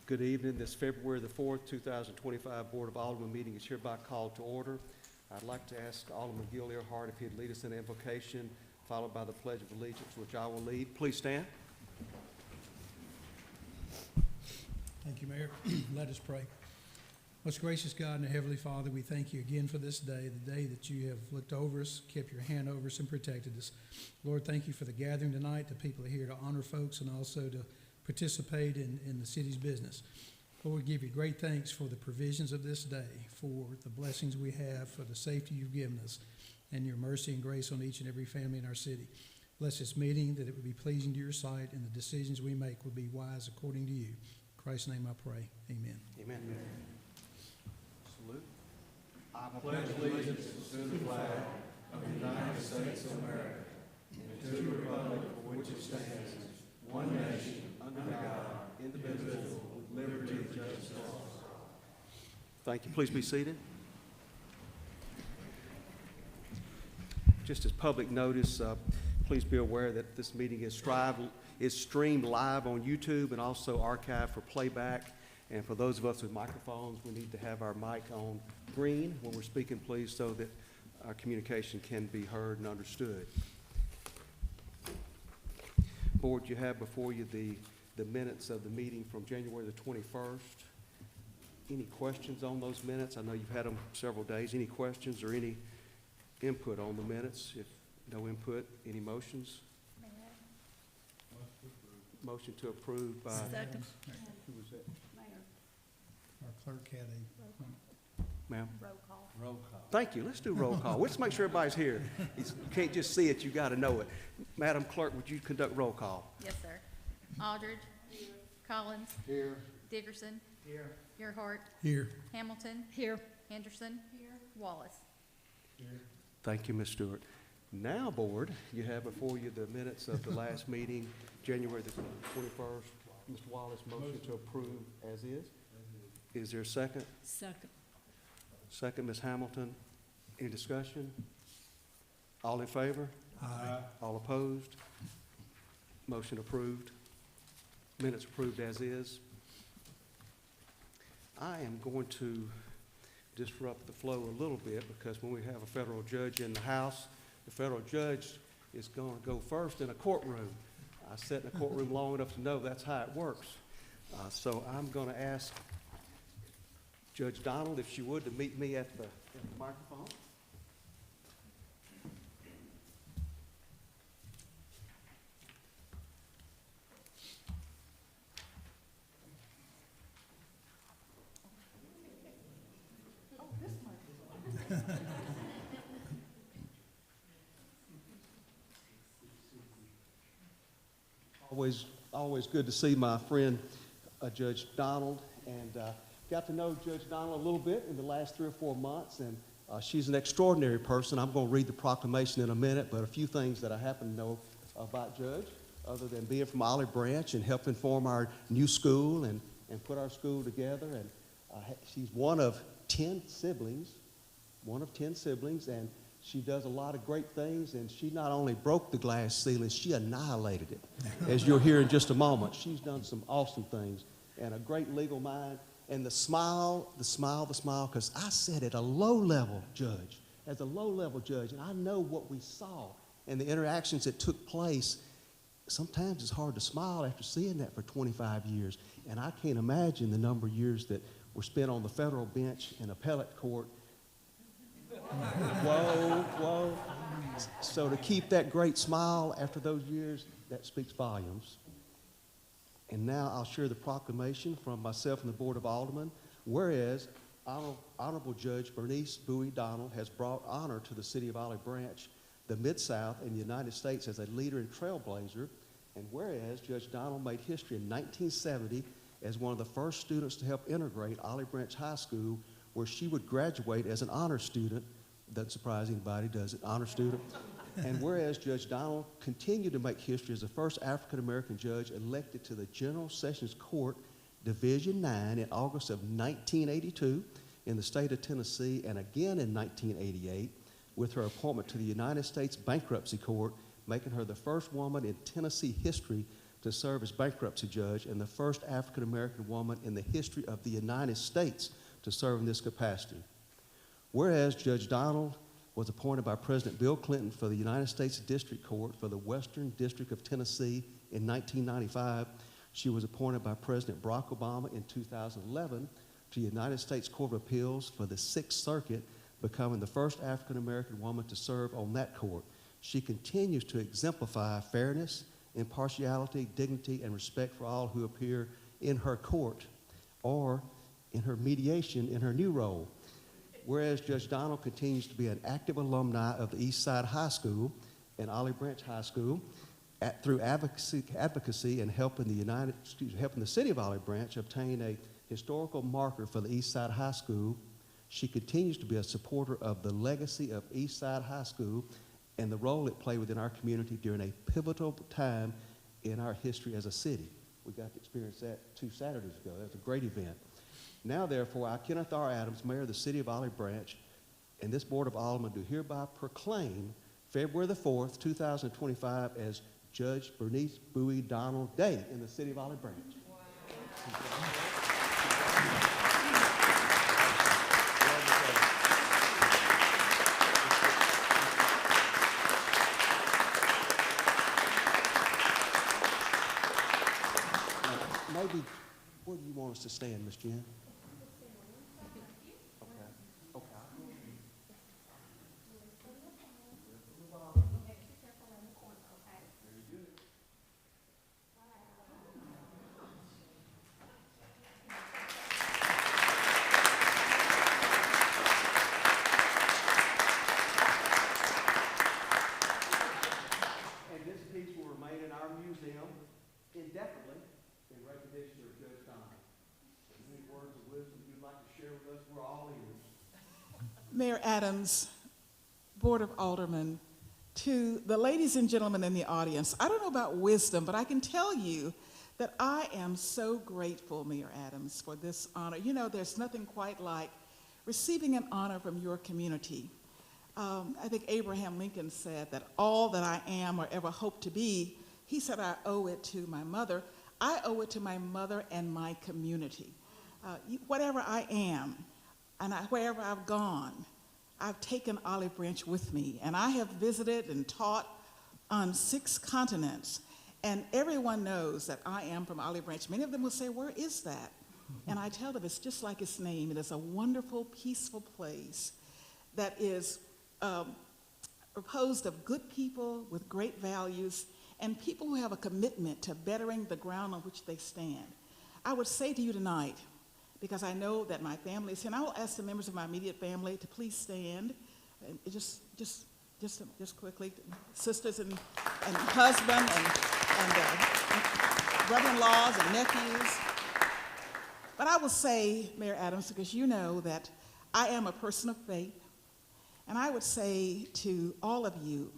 Good evening. This February the 4th, 2025 Board of Aldermen meeting is hereby called to order. I'd like to ask Alderman Gil Earhart if he'd lead us in an invocation, followed by the Pledge of Allegiance, which I will lead. Please stand. Thank you, Mayor. Let us pray. Most gracious God and Heavenly Father, we thank you again for this day, the day that you have looked over us, kept your hand over us, and protected us. Lord, thank you for the gathering tonight. The people are here to honor folks and also to participate in the city's business. Lord, we give you great thanks for the provisions of this day, for the blessings we have, for the safety you've given us, and your mercy and grace on each and every family in our city. Bless this meeting, that it would be pleasing to your sight, and the decisions we make would be wise according to you. In Christ's name I pray. Amen. Amen. Salute. I pledge allegiance to the flag of the United States of America and to the republic for which it stands, one nation, under God, indivisible, with liberty and justice for all. Thank you. Please be seated. Just as public notice, please be aware that this meeting is streamed live on YouTube and also archived for playback. And for those of us with microphones, we need to have our mic on green when we're speaking, please, so that our communication can be heard and understood. Board, you have before you the minutes of the meeting from January the 21st. Any questions on those minutes? I know you've had them several days. Any questions or any input on the minutes? If no input, any motions? Motion to approve by... Second. Who was that? Our clerk had Ma'am? Roll call. Roll call. Thank you. Let's do roll call. Let's make sure everybody's here. You can't just see it, you got to know it. Madam Clerk, would you conduct roll call? Yes, sir. Aldridge. Here. Collins. Here. Dickerson. Here. Earhart. here. Hamilton. Here. Henderson. Here. Wallace. Here. Thank you, Ms. Stewart. Now, Board, you have before you the minutes of the last meeting, January the 21st. Mr. Wallace, motion to approve as is. Is there a second? Second. Second, Ms. Hamilton. Any discussion? All in favor? Aye. All opposed? Motion approved. Minutes approved as is. I am going to disrupt the flow a little bit because when we have a federal judge in the House, the federal judge is going to go first in a courtroom. I sat in a courtroom long enough to know that's how it works. So I'm going to ask Judge Donald, if she would, to meet me at the microphone. Always good to see my friend Judge Donald, and got to know Judge Donald a little bit in the last 3 or 4 months, and she's an extraordinary person. I'm going to read the proclamation in a minute, but a few things that I happen to know about Judge, other than being from Olive Branch and helping form our new school and put our school together. And she's one of 10 siblings, and she does a lot of great things, and she not only broke the glass ceiling, she annihilated it, as you'll hear in just a moment. She's done some awesome things, and a great legal mind. And the smile, because I sat at a low-level judge, as a low-level judge, and I know what we saw and the interactions that took place. Sometimes it's hard to smile after seeing that for 25 years, and I can't imagine the number of years that were spent on the federal bench in appellate court. Whoa. So to keep that great smile after those years, that speaks volumes. And now I'll share the proclamation from myself and the Board of Aldermen. Whereas Honorable Judge Bernice Bowie Donald has brought honor to the city of Olive Branch, the Mid-South, and the United States as a leader and trailblazer. And whereas Judge Donald made history in 1970 as one of the first students to help integrate Olive Branch High School, where she would graduate as an honor student. Doesn't surprise anybody, does it? Honor student. And whereas Judge Donald continued to make history as the first African-American judge elected to the General Sessions Court, Division 9 in August of 1982 in the state of Tennessee, and again in 1988 with her appointment to the United States Bankruptcy Court, making her the first woman in Tennessee history to serve as bankruptcy judge and the first African-American woman in the history of the United States to serve in this capacity. Whereas Judge Donald was appointed by President Bill Clinton for the United States District Court for the Western District of Tennessee in 1995, she was appointed by President Barack Obama in 2011 to the United States Court of Appeals for the Sixth Circuit, becoming the first African-American woman to serve on that court. She continues to exemplify fairness, impartiality, dignity, and respect for all who appear in her court or in her mediation in her new role. Whereas Judge Donald continues to be an active alumni of the East Side High School and Olive Branch High School through advocacy and helping the city of Olive Branch obtain a historical marker for the East Side High School. She continues to be a supporter of the legacy of East Side High School and the role it played within our community during a pivotal time in our history as a city. We got to experience that 2 Saturdays ago. That was a great event. Now, therefore, I, Kenneth R. Adams, Mayor of the City of Olive Branch, and this Board of Aldermen do hereby proclaim February the 4th, 2025 as Judge Bernice Bowie Donald Day in the City of Olive Branch. Wow. Maybe, where do you want us to stand, Ms. Jen? And this piece will remain in our museum indefinitely in recognition of Judge Donald. Any words of wisdom you'd like to share with us? We're all ears. Mayor Adams, Board of Aldermen, to the ladies and gentlemen in the audience, I don't know about wisdom, but I can tell you that I am so grateful, Mayor Adams, for this honor. You know, there's nothing quite like receiving an honor from your community. I think Abraham Lincoln said that all that I am or ever hope to be, he said I owe it to my mother. I owe it to my mother and my community. Whatever I am, and wherever I've gone, I've taken Olive Branch with me, and I have visited and taught on 6 continents, and everyone knows that I am from Olive Branch. Many of them will say, where is that? And I tell them it's just like its name. It is a wonderful, peaceful place that is composed of good people with great values and people who have a commitment to bettering the ground on which they stand. I would say to you tonight, because I know that my family is here, and I will ask the members of my immediate family to please stand, and just quickly, sisters and husband and brother-in-laws and nephews. But I will say, Mayor Adams, because you know that I am a person of faith, and I would say to all of you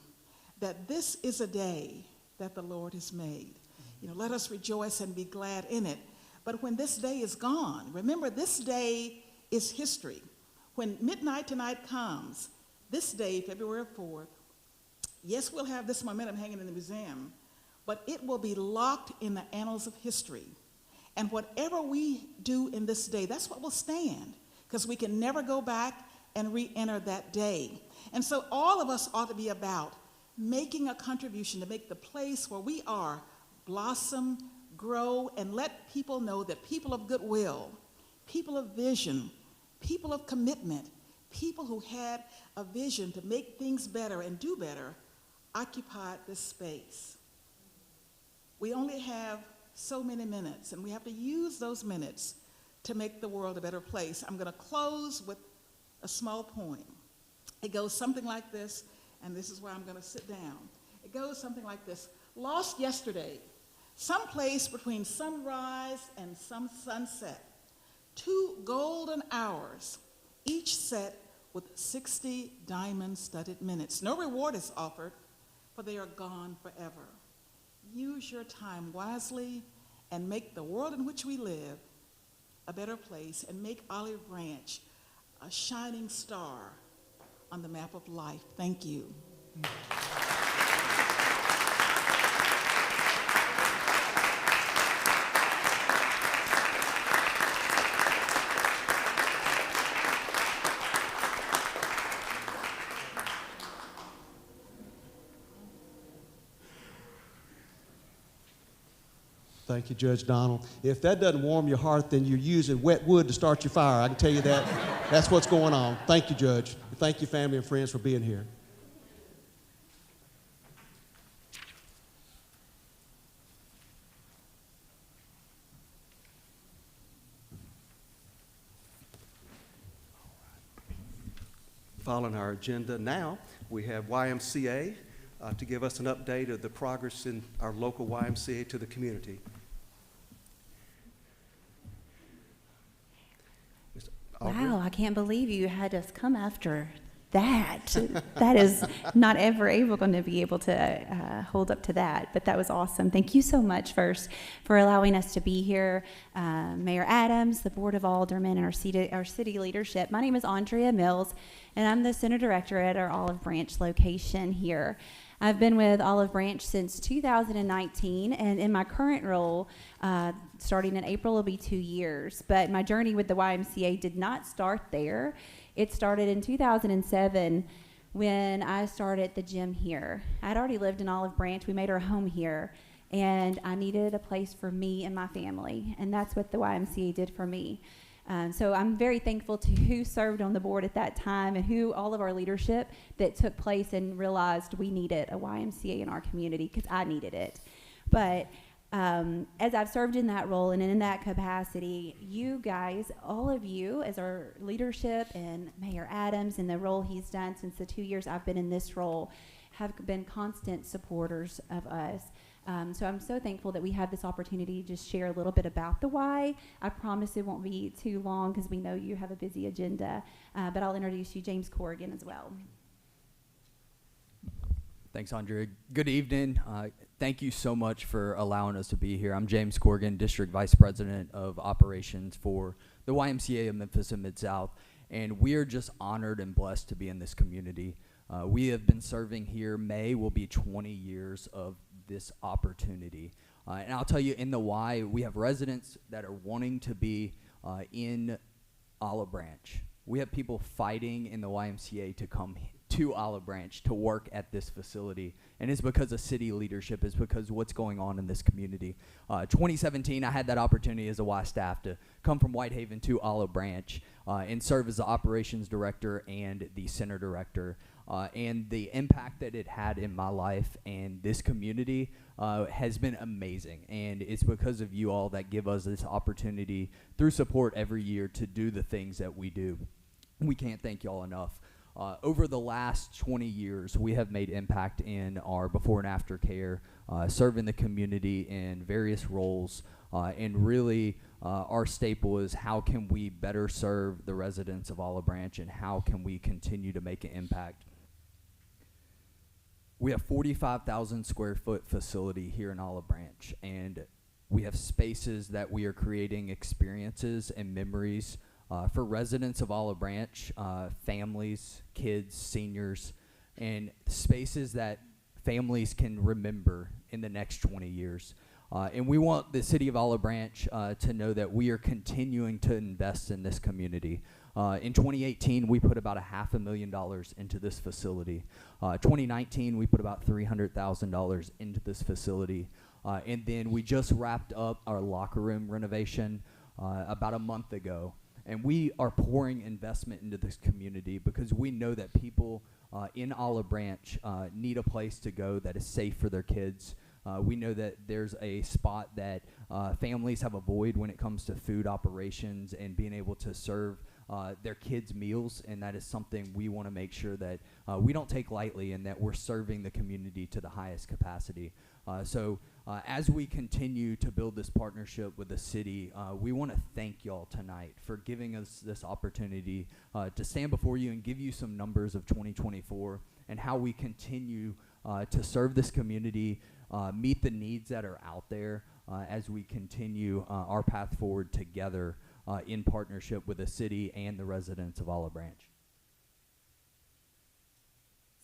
that this is a day that the Lord has made. You know, let us rejoice and be glad in it. But when this day is gone, remember this day is history. When midnight tonight comes, this day, February 4th, yes, we'll have this momentum hanging in the museum, but it will be locked in the annals of history. And whatever we do in this day, that's what will stand, because we can never go back and re-enter that day. And so all of us ought to be about making a contribution to make the place where we are blossom, grow, and let people know that people of goodwill, people of vision, people of commitment, people who had a vision to make things better and do better occupied this space. We only have so many minutes, and we have to use those minutes to make the world a better place. I'm going to close with a small poem. It goes something like this, and this is where I'm going to sit down. It goes something like this. Lost yesterday, someplace between sunrise and some sunset, 2 golden hours, each set with 60 diamond-studded minutes. No reward is offered, for they are gone forever. Use your time wisely and make the world in which we live a better place, and make Olive Branch a shining star on the map of life. Thank you. Thank you, Judge Donald. If that doesn't warm your heart, then you're using wet wood to start your fire. I can tell you that. That's what's going on. Thank you, Judge. Thank you, family and friends, for being here. Following our agenda now, we have YMCA to give us an update of the progress in our local YMCA to the community. Mr. Alderman? Wow, I can't believe you had us come after that. That is not ever going to be able to hold up to that, but that was awesome. Thank you so much first for allowing us to be here. Mayor Adams, the Board of Aldermen, and our city leadership. My name is Andrea Mills, and I'm the Center Director at our Olive Branch location here. I've been with Olive Branch since 2019, and in my current role, starting in April, will be 2 years. But my journey with the YMCA did not start there. It started in 2007 when I started the gym here. I'd already lived in Olive Branch. We made our home here, and I needed a place for me and my family, and that's what the YMCA did for me. So I'm very thankful to who served on the board at that time and who all of our leadership that took place and realized we needed a YMCA in our community, because I needed it. But as I've served in that role and in that capacity, you guys, all of you as our leadership, and Mayor Adams and the role he's done since the 2 years I've been in this role, have been constant supporters of us. So I'm so thankful that we have this opportunity to just share a little bit about the why. I promise it won't be too long because we know you have a busy agenda, but I'll introduce you, James Corrigan, as well. Thanks, Andrea. Good evening. Thank you so much for allowing us to be here. I'm James Corrigan, District Vice President of Operations for the YMCA of Memphis and Mid-South, and we are just honored and blessed to be in this community. We have been serving here. May will be 20 years of this opportunity. And I'll tell you, in the Y, we have residents that are wanting to be in Olive Branch. We have people fighting in the YMCA to come to Olive Branch to work at this facility, and it's because of city leadership. It's because of what's going on in this community. 2017, I had that opportunity as a Y staff to come from Whitehaven to Olive Branch and serve as the operations director and the center director. And the impact that it had in my life and this community has been amazing. And it's because of you all that give us this opportunity through support every year to do the things that we do. We can't thank y'all enough. Over the last 20 years, we have made impact in our before and after care, serving the community in various roles, and really our staple is how can we better serve the residents of Olive Branch and how can we continue to make an impact. We have 45,000 square foot facility here in Olive Branch, and we have spaces that we are creating experiences and memories for residents of Olive Branch, families, kids, seniors, and spaces that families can remember in the next 20 years. And we want the city of Olive Branch to know that we are continuing to invest in this community. In 2018, we put about $500,000 into this facility. 2019, we put about $300,000 into this facility. And then we just wrapped up our locker room renovation about a month ago. And we are pouring investment into this community because we know that people in Olive Branch need a place to go that is safe for their kids. We know that there's a spot that families have a void when it comes to food operations and being able to serve their kids meals, and that is something we want to make sure that we don't take lightly and that we're serving the community to the highest capacity. So as we continue to build this partnership with the city, we want to thank y'all tonight for giving us this opportunity to stand before you and give you some numbers of 2024 and how we continue to serve this community, meet the needs that are out there as we continue our path forward together in partnership with the city and the residents of Olive Branch.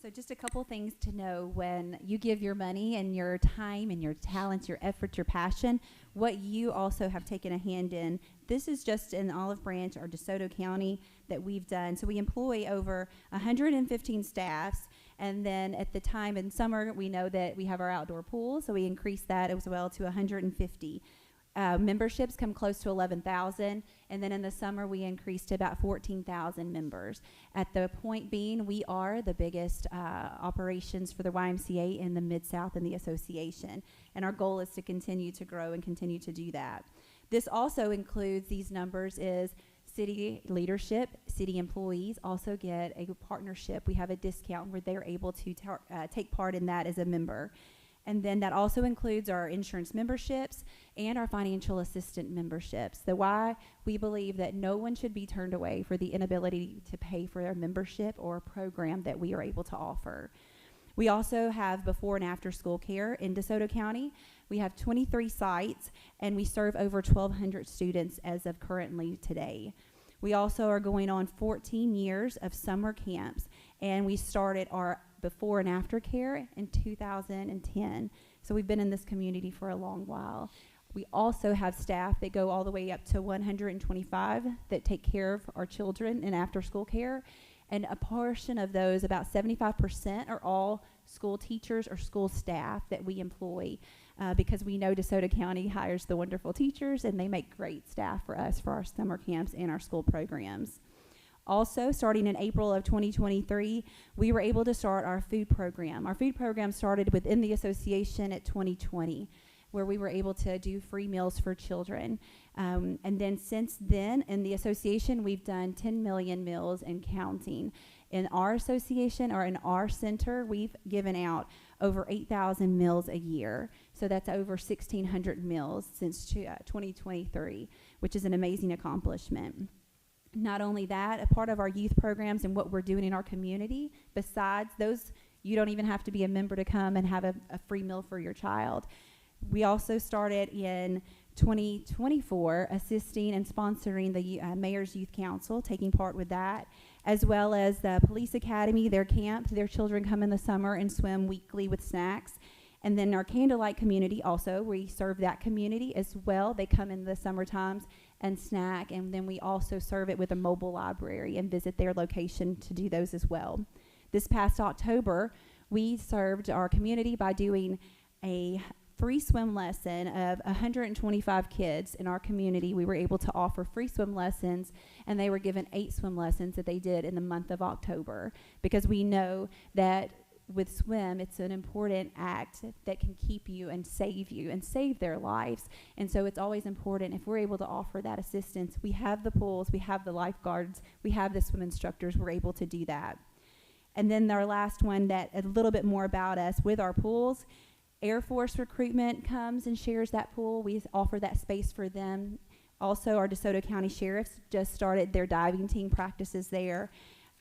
So just a couple things to know: when you give your money and your time and your talents, your efforts, your passion, what you also have taken a hand in. This is just in Olive Branch or DeSoto County that we've done. So we employ over 115 staffs. And then at the time in summer, we know that we have our outdoor pool, so we increased that as well to 150. Memberships come close to 11,000, and then in the summer we increased to about 14,000 members. At the point being, we are the biggest operations for the YMCA in the Mid-South in the association, and our goal is to continue to grow and continue to do that. This also includes, these numbers is city leadership, city employees also get a partnership. We have a discount where they're able to take part in that as a member. And then that also includes our insurance memberships and our financial assistant memberships. The why we believe that no one should be turned away for the inability to pay for a membership or a program that we are able to offer. We also have before and after school care in DeSoto County. We have 23 sites, and we serve over 1,200 students as of currently today. We also are going on 14 years of summer camps, and we started our before and after care in 2010. So we've been in this community for a long while. We also have staff that go all the way up to 125 that take care of our children in after school care. And a portion of those, about 75%, are all school teachers or school staff that we employ because we know DeSoto County hires the wonderful teachers, and they make great staff for us for our summer camps and our school programs. Also, starting in April of 2023, we were able to start our food program. Our food program started within the association at 2020, where we were able to do free meals for children. And then since then, in the association, we've done 10 million meals and counting. In our association, or in our center, we've given out over 8,000 meals a year. So that's over 1,600 meals since 2023, which is an amazing accomplishment. Not only that, a part of our youth programs and what we're doing in our community, besides those, you don't even have to be a member to come and have a free meal for your child. We also started in 2024 assisting and sponsoring the Mayor's Youth Council, taking part with that, as well as the Police Academy, their camp. Their children come in the summer and swim weekly with snacks. And then our Candlelight community also, we serve that community as well. They come in the summer times and snack, and then we also serve it with a mobile library and visit their location to do those as well. This past October, we served our community by doing a free swim lesson of 125 kids in our community. We were able to offer free swim lessons, and they were given 8 swim lessons that they did in the month of October, because we know that with swim, it's an important act that can keep you and save their lives. And so it's always important, if we're able to offer that assistance, we have the pools, we have the lifeguards, we have the swim instructors, we're able to do that. And then our last one, that a little bit more about us with our pools. Air Force recruitment comes and shares that pool. We offer that space for them. Also, our DeSoto County Sheriffs just started their diving team practices there.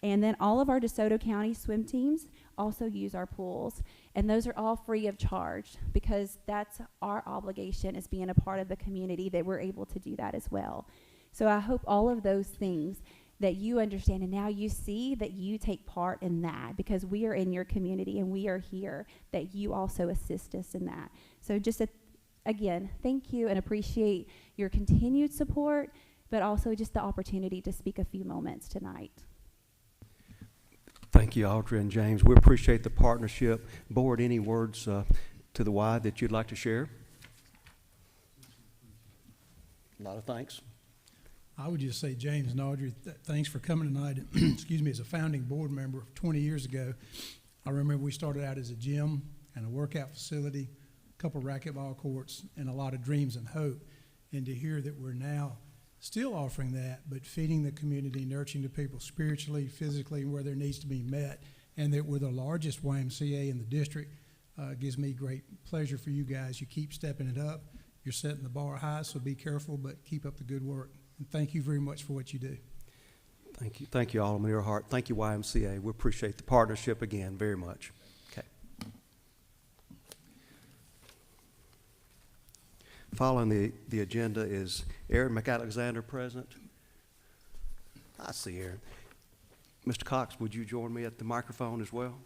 And then all of our DeSoto County swim teams also use our pools. And those are all free of charge, because that's our obligation as being a part of the community, that we're able to do that as well. So I hope all of those things that you understand, and now you see that you take part in that, because we are in your community and we are here, that you also assist us in that. So just again, thank you and appreciate your continued support, but also just the opportunity to speak a few moments tonight. Thank you, Audrey and James. We appreciate the partnership. Board, any words to the Y that you'd like to share? A lot of thanks. I would just say, James and Audrey, thanks for coming tonight. Excuse me, as a founding board member 20 years ago, I remember we started out as a gym and a workout facility, a couple racquetball courts, and a lot of dreams and hope. And to hear that we're now still offering that, but feeding the community, nurturing the people spiritually, physically, where there needs to be met, and that we're the largest YMCA in the district, gives me great pleasure for you guys. You keep stepping it up. You're setting the bar high, so be careful, but keep up the good work. And thank you very much for what you do. Thank you. Thank you, Alderman Earhart. Thank you, YMCA. We appreciate the partnership again very much. Okay. Following the agenda is Aaron McAlexander present. I see Aaron. Mr. Cox, would you join me at the microphone as well?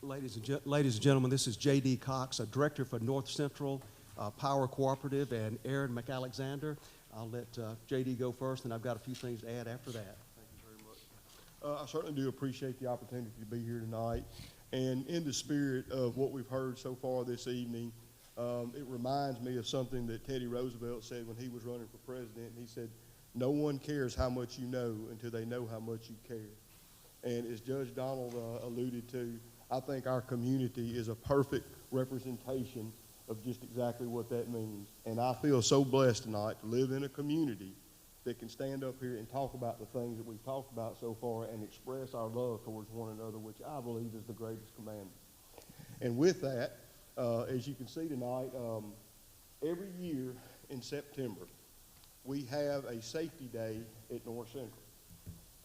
Ladies and gentlemen, this is J.D. Cox, a director for North Central Power Cooperative, and Aaron McAlexander. I'll let J.D. go first, and I've got a few things to add after that. Thank you very much. I certainly do appreciate the opportunity to be here tonight. And in the spirit of what we've heard so far this evening, it reminds me of something that Teddy Roosevelt said when he was running for president. He said, "No one cares how much you know until they know how much you care." And as Judge Donald alluded to, I think our community is a perfect representation of just exactly what that means. And I feel so blessed tonight to live in a community that can stand up here and talk about the things that we've talked about so far and express our love towards one another, which I believe is the greatest commandment. And with that, as you can see tonight, every year in September, we have a safety day at North Central.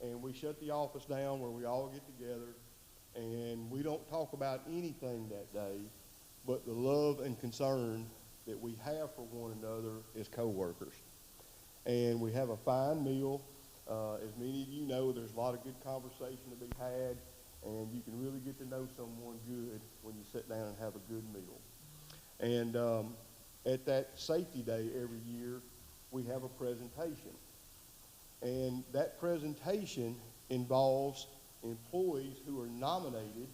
And we shut the office down where we all get together, and we don't talk about anything that day but the love and concern that we have for one another as co-workers. And we have a fine meal. As many of you know, there's a lot of good conversation to be had, and you can really get to know someone good when you sit down and have a good meal. And at that safety day every year, we have a presentation. And that presentation involves employees who are nominated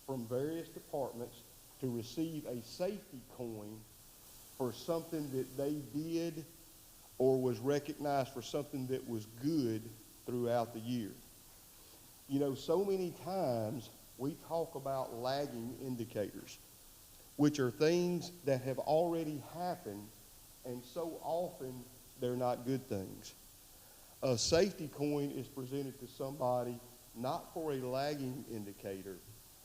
from various departments to receive a safety coin for something that they did or was recognized for something that was good throughout the year. You know, so many times we talk about lagging indicators, which are things that have already happened, and so often they're not good things. A safety coin is presented to somebody not for a lagging indicator,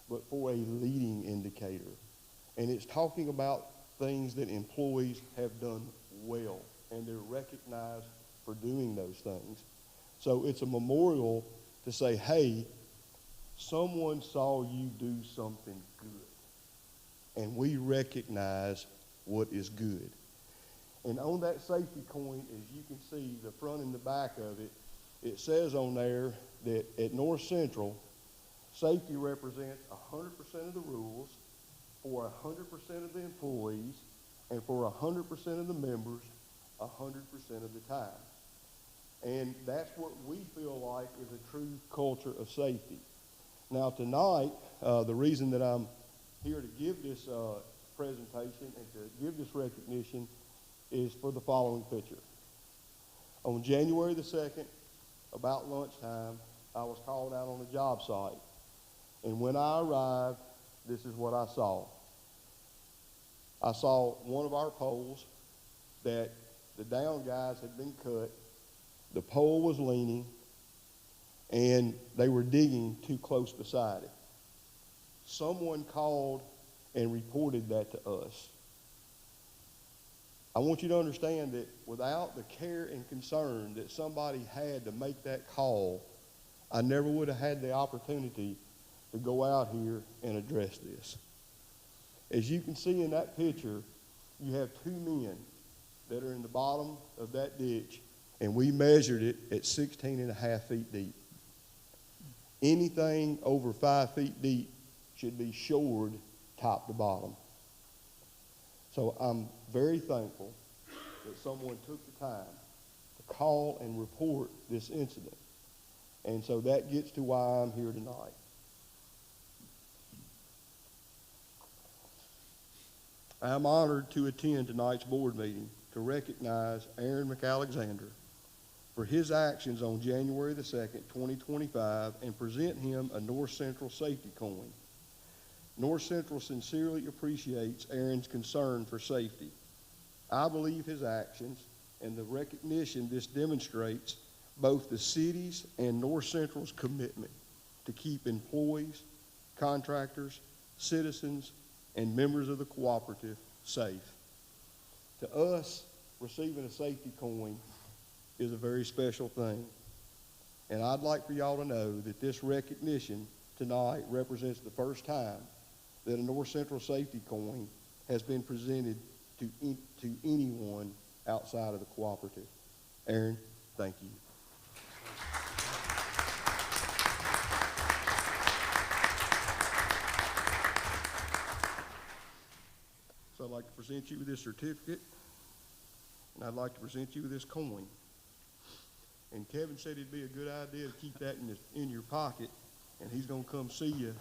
but for a leading indicator. And it's talking about things that employees have done well, and they're recognized for doing those things. So it's a memorial to say, hey, someone saw you do something good, and we recognize what is good. And on that safety coin, as you can see, the front and the back of it, it says on there that at North Central, safety represents 100% of the rules for 100% of the employees and for 100% of the members 100% of the time. And that's what we feel like is a true culture of safety. Now tonight, the reason that I'm here to give this presentation and to give this recognition is for the following picture. On January the 2nd, about lunchtime, I was called out on a job site. And when I arrived, this is what I saw. I saw one of our poles that the down guys had been cut. The pole was leaning, and they were digging too close beside it. Someone called and reported that to us. I want you to understand that without the care and concern that somebody had to make that call, I never would have had the opportunity to go out here and address this. As you can see in that picture, you have two men that are in the bottom of that ditch, and we measured it at 16.5 feet deep. Anything over 5 feet deep should be shored top to bottom. So I'm very thankful that someone took the time to call and report this incident. And so that gets to why I'm here tonight. I am honored to attend tonight's board meeting to recognize Aaron McAlexander for his actions on January the 2nd, 2025, and present him a North Central safety coin. North Central sincerely appreciates Aaron's concern for safety. I believe his actions and the recognition this demonstrates both the city's and North Central's commitment to keep employees, contractors, citizens, and members of the cooperative safe. To us, receiving a safety coin is a very special thing. And I'd like for y'all to know that this recognition tonight represents the first time that a North Central safety coin has been presented to anyone outside of the cooperative. Aaron, thank you. So I'd like to present you with this certificate, and I'd like to present you with this coin. And Kevin said it'd be a good idea to keep that in your pocket, and he's gonna come see you,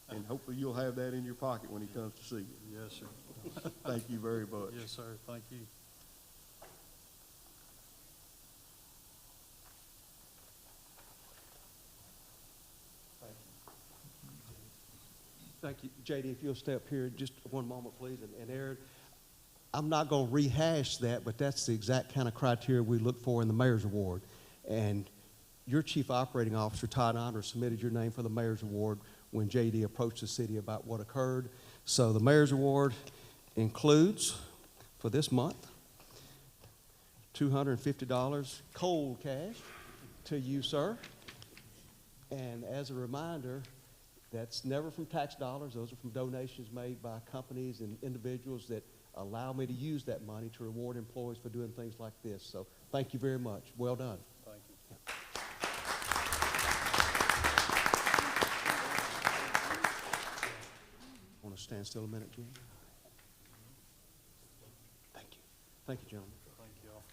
and hopefully you'll have that in your pocket when he comes to see you. Yes, sir. Thank you very much. Yes, sir. Thank you. Thank you. JD, if you'll stay up here just one moment, please. And Aaron, I'm not going to rehash that, but that's the exact kind of criteria we look for in the Mayor's Award. And your Chief Operating Officer, Todd Onder, submitted your name for the Mayor's Award when JD approached the city about what occurred. So the Mayor's Award includes, for this month, $250 cold cash to you, sir. And as a reminder, that's never from tax dollars. Those are from donations made by companies and individuals that allow me to use that money to reward employees for doing things like this. So thank you very much. Well done. Thank you. Want to stand still a minute, Jim? Thank you. Thank you, gentlemen. Thank you all.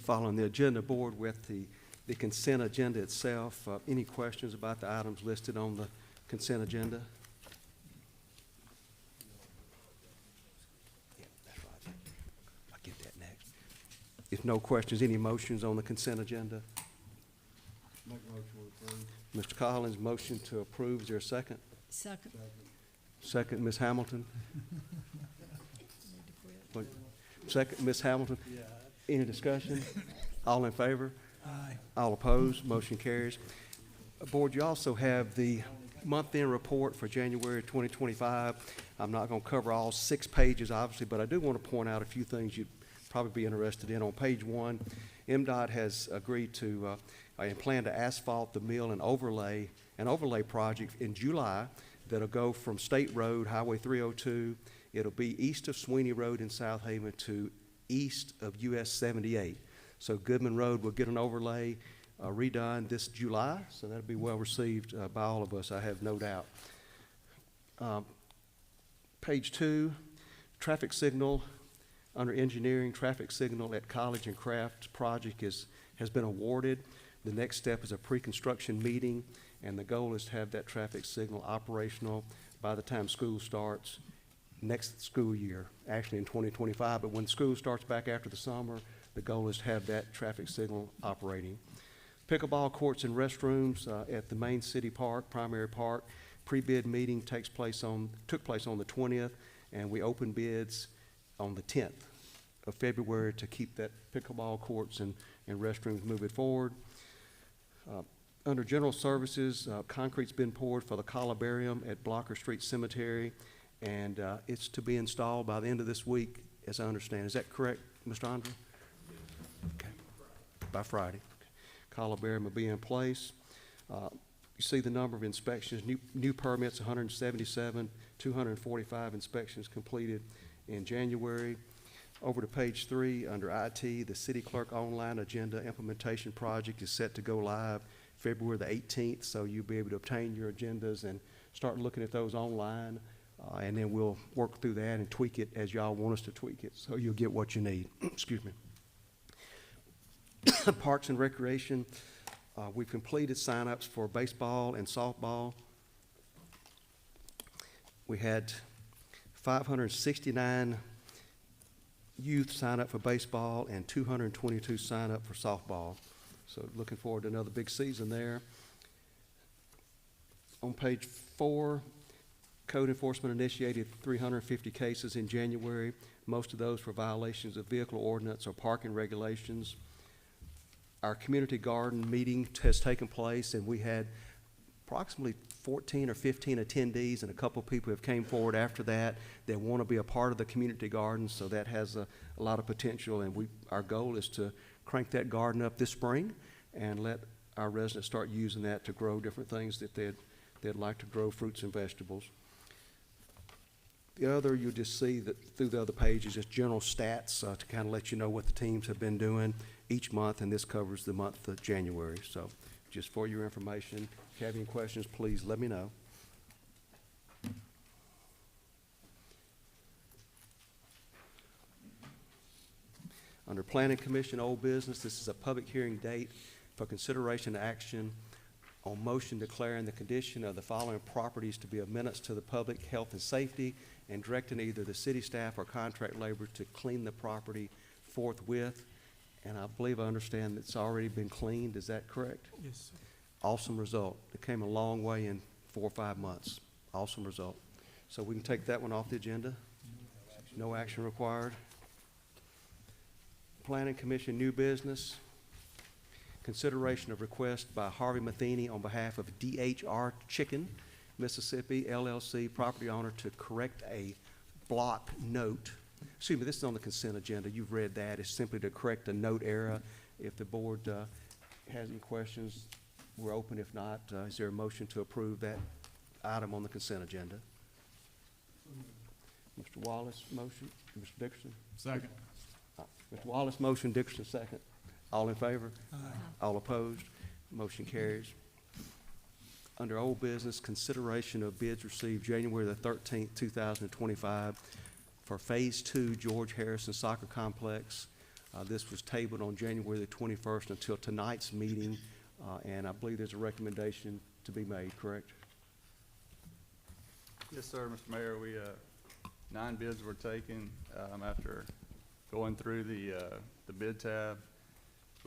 Following the agenda board with the consent agenda itself. Any questions about the items listed on the consent agenda? Yeah, that's right. I'll get that next. If no questions, any motions on the consent agenda? Make a motion to approve. Mr. Collins, motion to approve. Is there a second? Second. Second, Ms. Hamilton. Second, Ms. Hamilton. Yeah. Any discussion? All in favor? Aye. All opposed? Motion carries. Board, you also have the month-end report for January 2025. I'm not going to cover all 6 pages, obviously, but I do want to point out a few things you'd probably be interested in. On page 1, MDOT has agreed to and plan to asphalt the mill and overlay project in July that'll go from State Road, Highway 302. It'll be east of Sweeney Road in South Haven to east of US 78. So Goodman Road will get an overlay redone this July, so that'll be well received by all of us, I have no doubt. Page 2, traffic signal, under engineering, traffic signal at College and Craft project has been awarded. The next step is a pre-construction meeting, and the goal is to have that traffic signal operational by the time school starts next school year, actually in 2025, but when school starts back after the summer, the goal is to have that traffic signal operating. Pickleball courts and restrooms at the main city park, primary park. Pre-bid meeting took place on the 20th, and we opened bids on the 10th of February to keep that pickleball courts and restrooms moving forward. Under general services, concrete's been poured for the columbarium at Blocker Street Cemetery, and it's to be installed by the end of this week, as I understand. Is that correct, Mr. Andre? Okay. By Friday. Columbarium will be in place. You see the number of inspections, new permits, 177, 245 inspections completed in January. Over to page 3, under IT, the City Clerk Online Agenda Implementation Project is set to go live February the 18th, so you'll be able to obtain your agendas and start looking at those online, and then we'll work through that and tweak it as y'all want us to tweak it, so you'll get what you need. Excuse me. Parks and Recreation, we've completed sign-ups for baseball and softball. We had 569 youth sign up for baseball and 222 sign up for softball. So looking forward to another big season there. On page 4, code enforcement initiated 350 cases in January. Most of those for violations of vehicle ordinance or parking regulations. Our community garden meeting has taken place, and we had approximately 14 or 15 attendees, and a couple of people have came forward after that that want to be a part of the community garden, so that has a lot of potential, and our goal is to crank that garden up this spring and let our residents start using that to grow different things that they'd like to grow, fruits and vegetables. The other, you'll just see that through the other page is just general stats to kind of let you know what the teams have been doing each month, and this covers the month of January. So just for your information, if you have any questions, please let me know. Under Planning Commission, old business, this is a public hearing date for consideration and action on motion declaring the condition of the following properties to be of menace to the public health and safety and directing either the city staff or contract labor to clean the property forthwith. And I believe I understand it's already been cleaned. Is that correct? Yes, sir. Awesome result. It came a long way in 4 or 5 months. Awesome result. So we can take that one off the agenda. No action required. Planning Commission, new business. Consideration of request by Harvey Matheny on behalf of DHR Chicken, Mississippi LLC, property owner, to correct a block note. Excuse me, this is on the consent agenda. You've read that. It's simply to correct a note error. If the board has any questions, we're open. If not, is there a motion to approve that item on the consent agenda? Mr. Wallace, motion. Mr. Dickerson? Second. Mr. Wallace, motion. Dickerson, second. All in favor? Aye. All opposed? Motion carries. Under old business, consideration of bids received January the 13th, 2025 for Phase 2 George Harrison Soccer Complex. This was tabled on January the 21st until tonight's meeting, and I believe there's a recommendation to be made, correct? Yes, sir, Mr. Mayor. 9 bids were taken after going through the bid tab.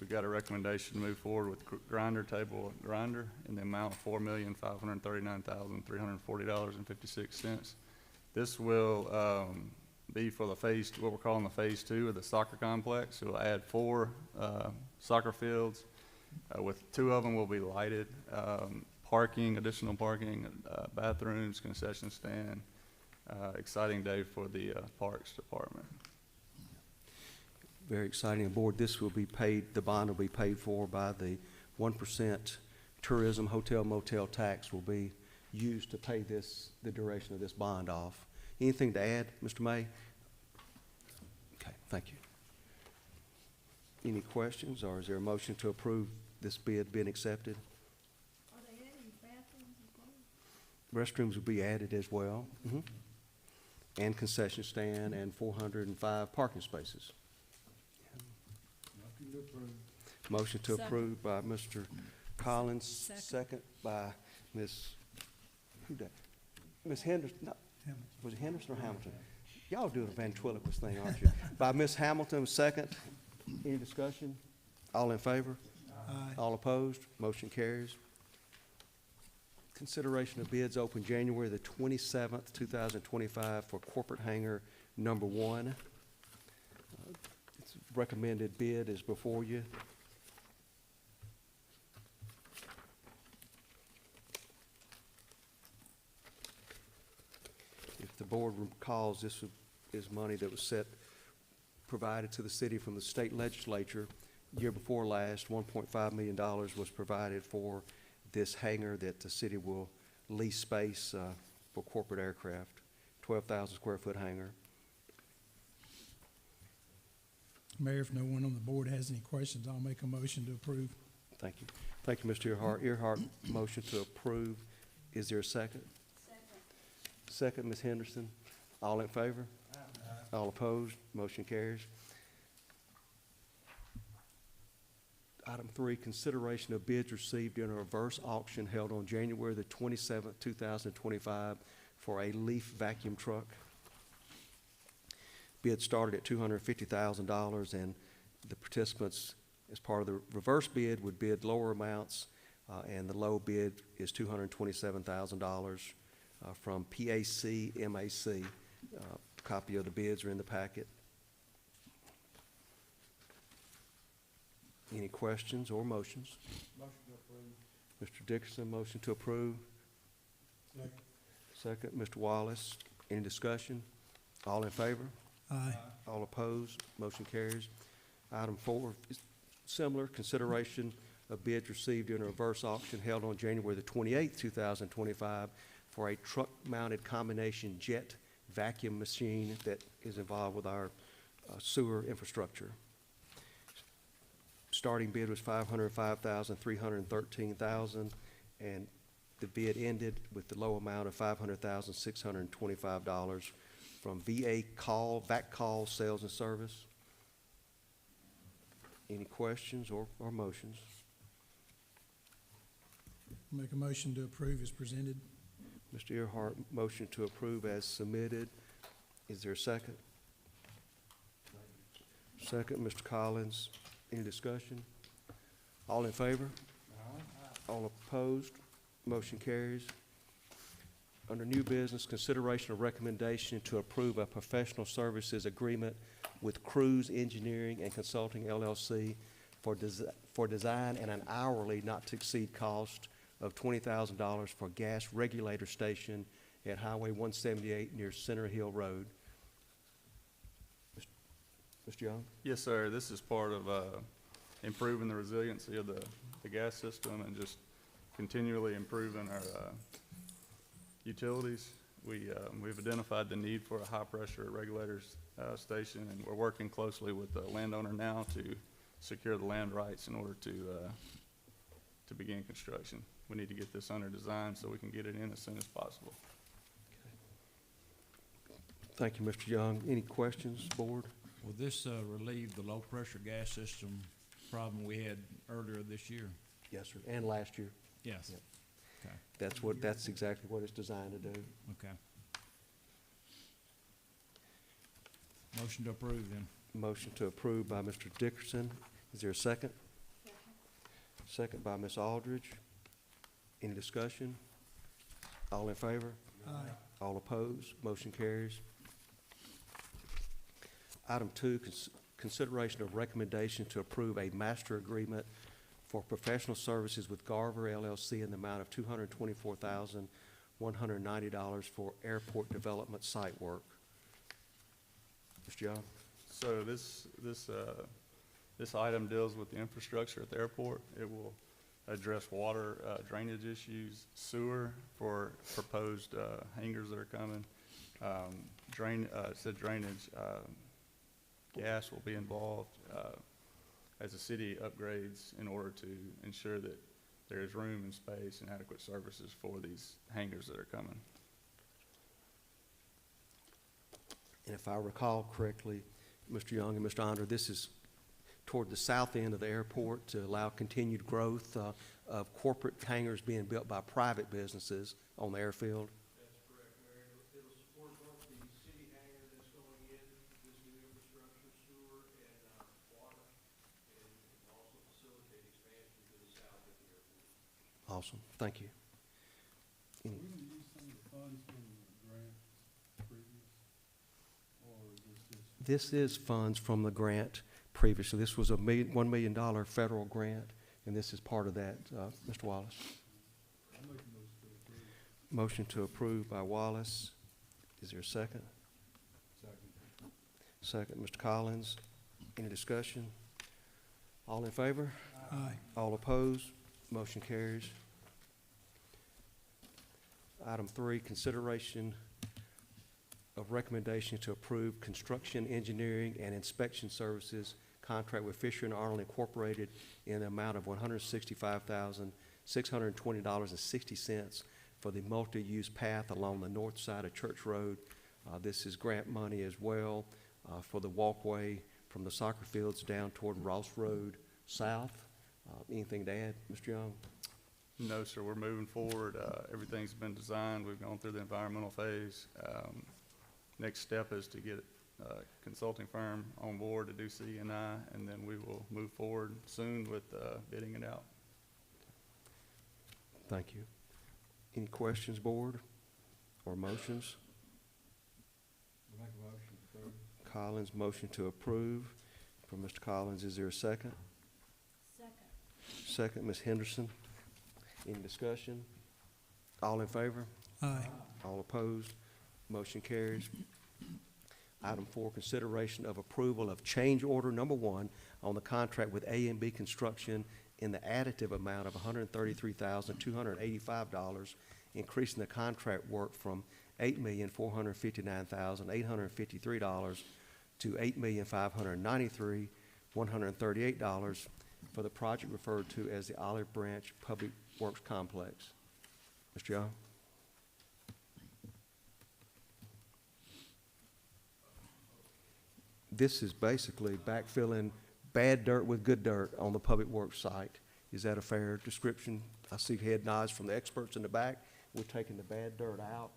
We've got a recommendation to move forward with grinder table grinder in the amount of $4,539,340.56. This will be for the what we're calling the Phase 2 of the soccer complex. It will add 4 soccer fields, with 2 of them will be lighted, additional parking, bathrooms, concession stand. Exciting day for the Parks Department. Very exciting. Board, this will be paid, the bond will be paid for by the 1% tourism hotel motel tax will be used to pay this, the duration of this bond off. Anything to add, Mr. May? Okay, thank you. Any questions, or is there a motion to approve this bid being accepted? Are they adding bathrooms as well? Restrooms will be added as well. And concession stand and 405 parking spaces. Motion to approve by Mr. Collins, second by Ms. Who that? Ms. Henderson, no, was it Henderson or Hamilton? Y'all doing a ventriloquist thing, aren't you? By Ms. Hamilton, second. Any discussion? All in favor? Aye. All opposed? Motion carries. Consideration of bids open January the 27th, 2025 for corporate hangar number 1. Its recommended bid is before you. If the board recalls, this is money that was provided to the city from the state legislature. Year before last, $1.5 million was provided for this hangar that the city will lease space for corporate aircraft, 12,000 square foot hangar. Mayor, if no one on the board has any questions, I'll make a motion to approve. Thank you. Thank you, Mr. Earhart. Earhart, motion to approve. Is there a second? Second, Ms. Henderson. All in favor? Aye. All opposed? Motion carries. Item 3, consideration of bids received in a reverse auction held on January the 27th, 2025 for a leaf vacuum truck. Bid started at $250,000, and the participants, as part of the reverse bid, would bid lower amounts, and the low bid is $227,000 from PAC MAC. Copy of the bids are in the packet. Any questions or motions? Motion to approve. Mr. Dickerson, motion to approve. Second, Mr. Wallace. Any discussion? All in favor? Aye. All opposed? Motion carries. Item 4 is similar. Consideration of bids received in a reverse auction held on January the 28th, 2025 for a truck-mounted combination jet vacuum machine that is involved with our sewer infrastructure. Starting bid was $505,313,000, and the bid ended with the low amount of $500,625 from VA vac call sales and service. Any questions or motions? Make a motion to approve as presented. Mr. Earhart, motion to approve as submitted. Is there a second? Second, Mr. Collins. Any discussion? All in favor? All opposed? Motion carries. Under new business, consideration of recommendation to approve a professional services agreement with Cruise Engineering and Consulting LLC for design and an hourly not to exceed cost of $20,000 for gas regulator station at Highway 178 near Center Hill Road. Mr. Young? Yes, sir. This is part of improving the resiliency of the gas system and just continually improving our utilities. We've identified the need for a high-pressure regulators station, and we're working closely with the landowner now to secure the land rights in order to begin construction. We need to get this under design so we can get it in as soon as possible. Thank you, Mr. Young. Any questions, board? Will this relieve the low-pressure gas system problem we had earlier this year? Yes, sir. And last year. Yes. Yep. Okay. That's exactly what it's designed to do. Okay. Motion to approve then. Motion to approve by Mr. Dickerson. Is there a second? Second by Ms. Aldridge. Any discussion? All in favor? Aye. All opposed? Motion carries. Item 2, consideration of recommendation to approve a master agreement for professional services with Garver LLC in the amount of $224,190 for airport development site work. Mr. Young? So this item deals with the infrastructure at the airport. It will address water drainage issues, sewer for proposed hangars that are coming. Drainage, gas will be involved as the city upgrades in order to ensure that there is room and space and adequate services for these hangars that are coming. And if I recall correctly, Mr. Young and Mr. Onder, this is toward the south end of the airport to allow continued growth of corporate hangars being built by private businesses on the airfield. That's correct, Mayor. It'll support both the city hangar that's going in, this new infrastructure, sewer, and water, and also facilitate expansion to the south of the airport. Awesome. Thank you. Are we gonna use some of the funds from the grant previous, or is this just? This is funds from the grant previously. This was a $1 million federal grant, and this is part of that, Mr. Wallace. I'll make a motion to approve. Motion to approve by Wallace. Is there a second? Second. Second, Mr. Collins. Any discussion? All in favor? Aye. All opposed? Motion carries. Item 3, consideration of recommendation to approve construction, engineering, and inspection services contract with Fisher and Arnold Incorporated in the amount of $165,620.60 for the multi-use path along the north side of Church Road. This is grant money as well for the walkway from the soccer fields down toward Ross Road south. Anything to add, Mr. Young? No, sir. We're moving forward. Everything's been designed. We've gone through the environmental phase. Next step is to get a consulting firm on board to do C&I, and then we will move forward soon with bidding it out. Thank you. Any questions, board, or motions? Make a motion to approve. Collins, motion to approve. From Mr. Collins, is there a second? Second. Second, Ms. Henderson. Any discussion? All in favor? Aye. All opposed? Motion carries. Item 4, consideration of approval of change order number 1 on the contract with A&B Construction in the additive amount of $133,285, increasing the contract work from $8,459,853 to $8,593,138 for the project referred to as the Olive Branch Public Works Complex. Mr. Young? This is basically backfilling bad dirt with good dirt on the public works site. Is that a fair description? I see head nods from the experts in the back. We're taking the bad dirt out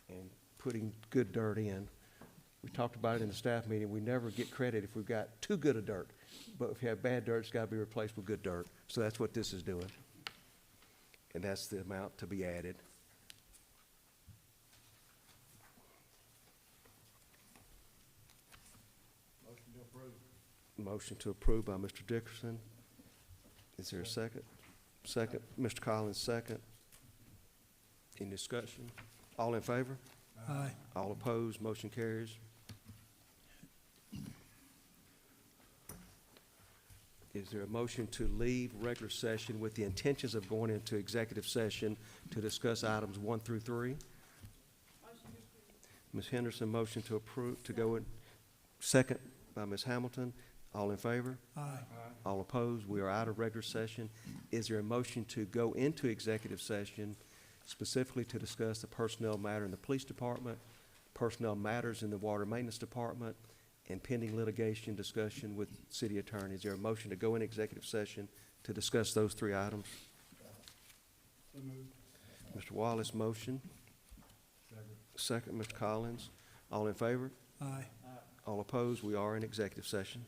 and putting good dirt in. We talked about it in the staff meeting. We never get credit if we've got too good of dirt. But if you have bad dirt, it's got to be replaced with good dirt. So that's what this is doing. And that's the amount to be added. Motion to approve. Motion to approve by Mr. Dickerson. Is there a second? Second. Mr. Collins, second. Any discussion? All in favor? Aye. All opposed? Motion carries. Is there a motion to leave regular session with the intentions of going into executive session to discuss items 1 through 3? Ms. Henderson, motion to approve, to go in. Second by Ms. Hamilton. All in favor? Aye. All opposed? We are out of regular session. Is there a motion to go into executive session specifically to discuss the personnel matter in the police department, personnel matters in the water maintenance department, and pending litigation discussion with city attorney? Is there a motion to go in executive session to discuss those 3 items? So moved. Mr. Wallace, motion. Second, Mr. Collins. All in favor? Aye. All opposed? We are in executive session.